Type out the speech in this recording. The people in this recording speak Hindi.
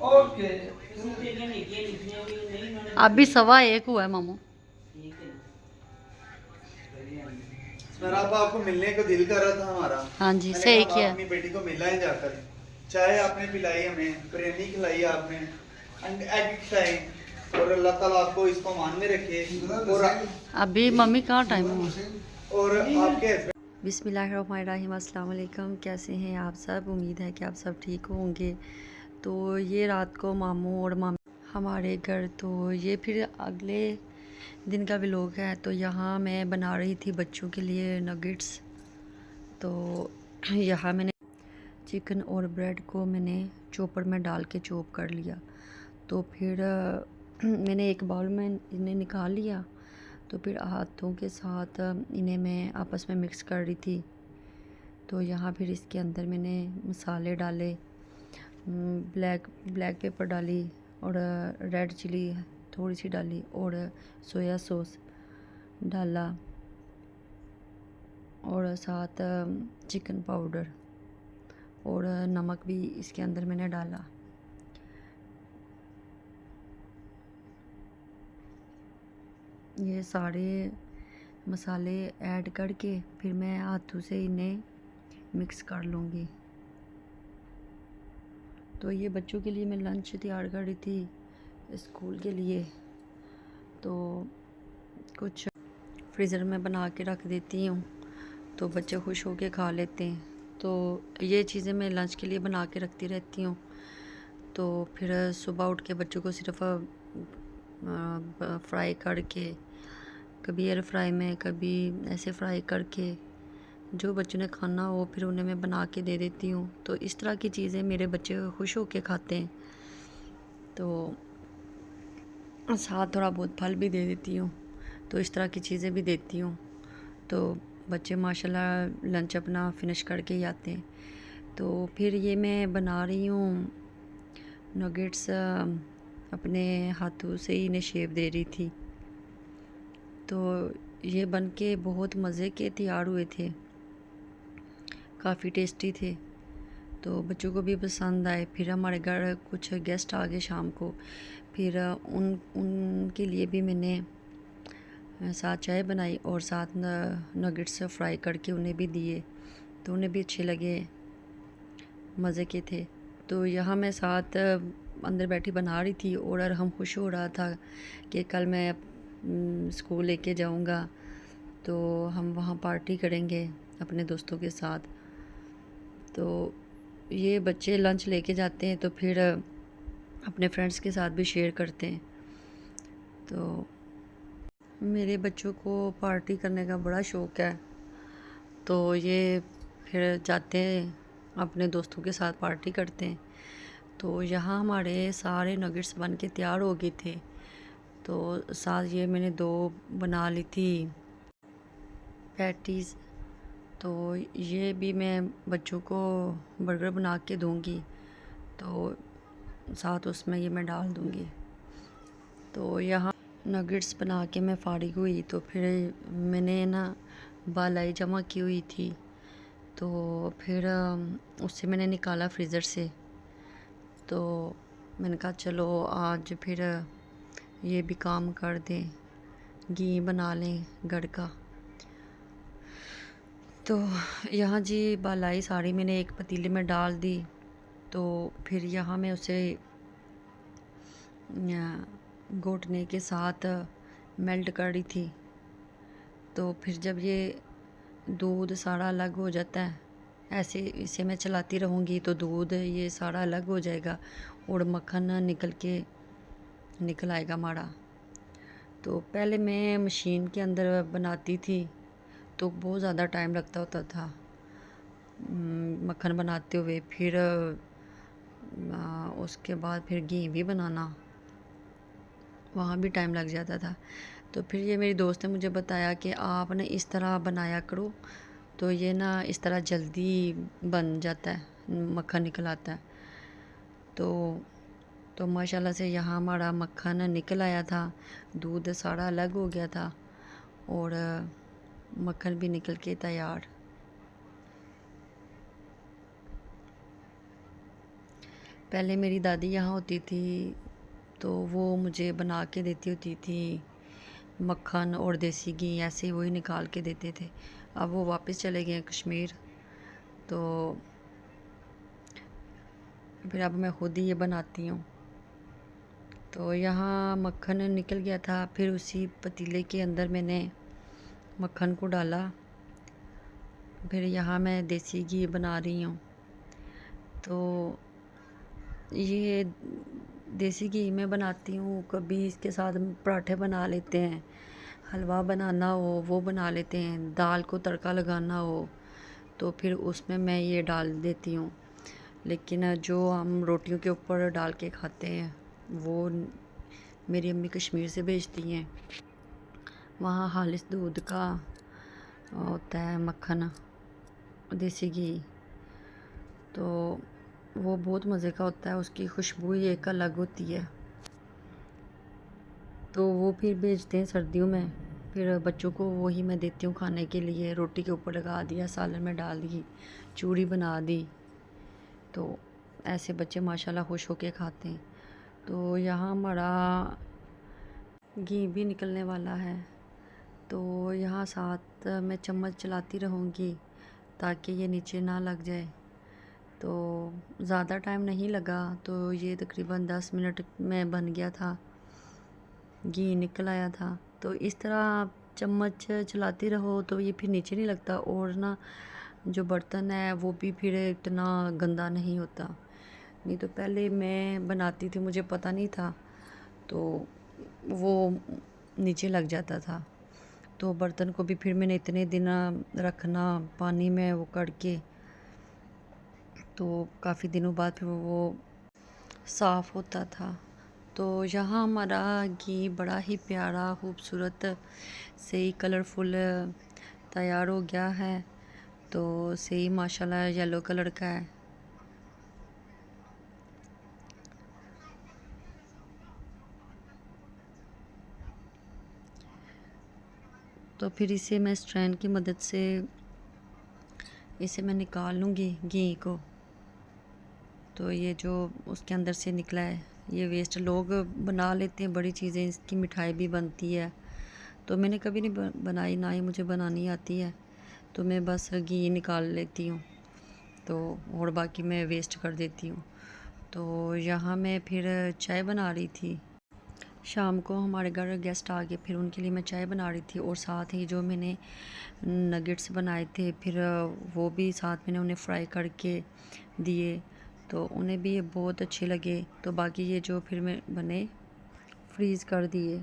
ओके। अभी 1:15 हुआ है मामू। मेरा अब आपको मिलने को दिल कर रहा था हमारा। हाँ जी, मैंने कहा सही हम किया। अपनी बेटी को मिलाएं जाकर। चाय आपने पिलाई हमें, बिरयानी खिलाई आपने, एग खिलाए, और अल्लाह ताला आपको इसको मान में रखे। और अभी मम्मी कहाँ टाइम हुआ। और आपके हस्बैंड। बिस्मिल्लाहिर्रहमानिर्रहीम, अस्सलाम वालेकुम। कैसे हैं आप सब? उम्मीद है कि आप सब ठीक होंगे। तो ये रात को मामू और मामी हमारे घर, तो ये फिर अगले दिन का व्लॉग है। तो यहाँ मैं बना रही थी बच्चों के लिए नगेट्स। तो यहाँ मैंने चिकन और ब्रेड को मैंने चॉपर में डाल के चॉप कर लिया। तो फिर मैंने एक बाउल में इन्हें निकाल लिया। तो फिर हाथों के साथ इन्हें मैं आपस में मिक्स कर रही थी। तो यहाँ फिर इसके अंदर मैंने मसाले डाले, ब्लैक ब्लैक पेपर डाली, और रेड चिली थोड़ी सी डाली, और सोया सॉस डाला, और साथ चिकन पाउडर और नमक भी इसके अंदर मैंने डाला। ये सारे मसाले ऐड करके फिर मैं हाथों से इन्हें मिक्स कर लूँगी। तो ये बच्चों के लिए मैं लंच तैयार कर रही थी स्कूल के लिए। तो कुछ फ्रीज़र में बना के रख देती हूँ, तो बच्चे खुश होके खा लेते हैं। तो ये चीज़ें मैं लंच के लिए बना के रखती रहती हूँ। तो फिर सुबह उठ के बच्चों को सिर्फ फ्राई करके, कभी एयर फ्राई में, कभी ऐसे फ्राई करके, जो बच्चों ने खाना हो फिर उन्हें मैं बना के दे देती हूँ। तो इस तरह की चीज़ें मेरे बच्चे खुश होके खाते हैं। तो साथ थोड़ा बहुत फल भी दे देती हूँ। तो इस तरह की चीज़ें भी देती हूँ। तो बच्चे माशाल्लाह लंच अपना फिनिश करके ही आते हैं। तो फिर ये मैं बना रही हूँ नगेट्स, अपने हाथों से ही इन्हें शेप दे रही थी। तो ये बन के बहुत मज़े के तैयार हुए थे, काफ़ी टेस्टी थे। तो बच्चों को भी पसंद आए। फिर हमारे घर कुछ गेस्ट आ गए शाम को। फिर उनके लिए भी मैंने साथ चाय बनाई और साथ नगेट्स फ्राई करके उन्हें भी दिए। तो उन्हें भी अच्छे लगे, मज़े के थे। तो यहाँ मैं साथ अंदर बैठी बना रही थी, और हम खुश हो रहा था कि कल मैं स्कूल लेके जाऊँगा, तो हम वहाँ पार्टी करेंगे अपने दोस्तों के साथ। तो ये बच्चे लंच लेके जाते हैं तो फिर अपने फ्रेंड्स के साथ भी शेयर करते हैं। तो मेरे बच्चों को पार्टी करने का बड़ा शौक़ है। तो ये फिर जाते हैं अपने दोस्तों के साथ पार्टी करते हैं। तो यहाँ हमारे सारे नगेट्स बन के तैयार हो गए थे। तो साथ ये मैंने 2 बना ली थी पैटीज़। तो ये भी मैं बच्चों को बर्गर बना के दूँगी, तो साथ उसमें ये मैं डाल दूँगी। तो यहाँ नगेट्स बना के मैं फ़ारिग हुई। तो फिर मैंने ना बालाई जमा की हुई थी। तो फिर उससे मैंने निकाला फ्रीज़र से। तो मैंने कहा चलो आज फिर ये भी काम कर दें, घी बना लें घर का। तो यहाँ जी बालाई सारी मैंने एक पतीले में डाल दी। तो फिर यहाँ मैं उसे घोटने के साथ मेल्ट कर रही थी। तो फिर जब ये दूध सारा अलग हो जाता है, ऐसे इसे मैं चलाती रहूँगी तो दूध ये सारा अलग हो जाएगा और मक्खन निकल आएगा हमारा। तो पहले मैं मशीन के अंदर बनाती थी तो बहुत ज़्यादा टाइम लगता होता था मक्खन बनाते हुए। फिर उसके बाद फिर घी भी बनाना, वहाँ भी टाइम लग जाता था। तो फिर ये मेरी दोस्त ने मुझे बताया कि आप ना इस तरह बनाया करो, तो ये ना इस तरह जल्दी बन जाता है, मक्खन निकल आता है। तो माशाल्लाह से यहाँ हमारा मक्खन निकल आया था, दूध सारा अलग हो गया था और मक्खन भी निकल के तैयार। पहले मेरी दादी यहाँ होती थी तो वो मुझे बना के देती होती थी, मक्खन और देसी घी ऐसे वही निकाल के देते थे। अब वो वापस चले गए हैं कश्मीर, तो फिर अब मैं खुद ही ये बनाती हूँ। तो यहाँ मक्खन निकल गया था, फिर उसी पतीले के अंदर मैंने मक्खन को डाला। फिर यहाँ मैं देसी घी बना रही हूँ। तो ये देसी घी में बनाती हूँ, कभी इसके साथ पराठे बना लेते हैं, हलवा बनाना हो वो बना लेते हैं, दाल को तड़का लगाना हो तो फिर उसमें मैं ये डाल देती हूँ। लेकिन जो हम रोटियों के ऊपर डाल के खाते हैं वो मेरी अम्मी कश्मीर से भेजती हैं। वहाँ खालिस दूध का होता है मक्खन, देसी घी, तो वो बहुत मज़े का होता है, उसकी खुशबू ही एक अलग होती है। तो वो फिर भेजते हैं सर्दियों में, फिर बच्चों को वही मैं देती हूँ खाने के लिए। रोटी के ऊपर लगा दिया, सालन में डाल दी, चूड़ी बना दी, तो ऐसे बच्चे माशाल्लाह खुश होके खाते हैं। तो यहाँ हमारा घी भी निकलने वाला है, तो यहाँ साथ मैं चम्मच चलाती रहूँगी ताकि ये नीचे ना लग जाए। तो ज़्यादा टाइम नहीं लगा, तो ये तकरीबन 10 मिनट में बन गया था, घी निकल आया था। तो इस तरह आप चम्मच चलाती रहो तो ये फिर नीचे नहीं लगता, और ना जो बर्तन है वो भी फिर इतना गंदा नहीं होता। नहीं तो पहले मैं बनाती थी, मुझे पता नहीं था, तो वो नीचे लग जाता था। तो बर्तन को भी फिर मैंने इतने दिन रखना पानी में वो करके, तो काफ़ी दिनों बाद फिर वो साफ़ होता था। तो यहाँ हमारा घी बड़ा ही प्यारा खूबसूरत से ही कलरफुल तैयार हो गया है। तो सही माशाल्लाह येलो कलर का है। तो फिर इसे मैं स्ट्रैन की मदद से इसे मैं निकाल लूँगी घी को। तो ये जो उसके अंदर से निकला है ये वेस्ट, लोग बना लेते हैं बड़ी चीज़ें, इसकी मिठाई भी बनती है। तो मैंने कभी नहीं बनाई, ना ही मुझे बनानी आती है, तो मैं बस घी निकाल लेती हूँ, तो और बाकी मैं वेस्ट कर देती हूँ। तो यहाँ मैं फिर चाय बना रही थी। शाम को हमारे घर गेस्ट आ गए, फिर उनके लिए मैं चाय बना रही थी, और साथ ही जो मैंने नगेट्स बनाए थे फिर वो भी साथ मैंने उन्हें फ्राई करके दिए, तो उन्हें भी ये बहुत अच्छे लगे। तो बाकी ये जो फिर मैं बने फ्रीज़ कर दिए।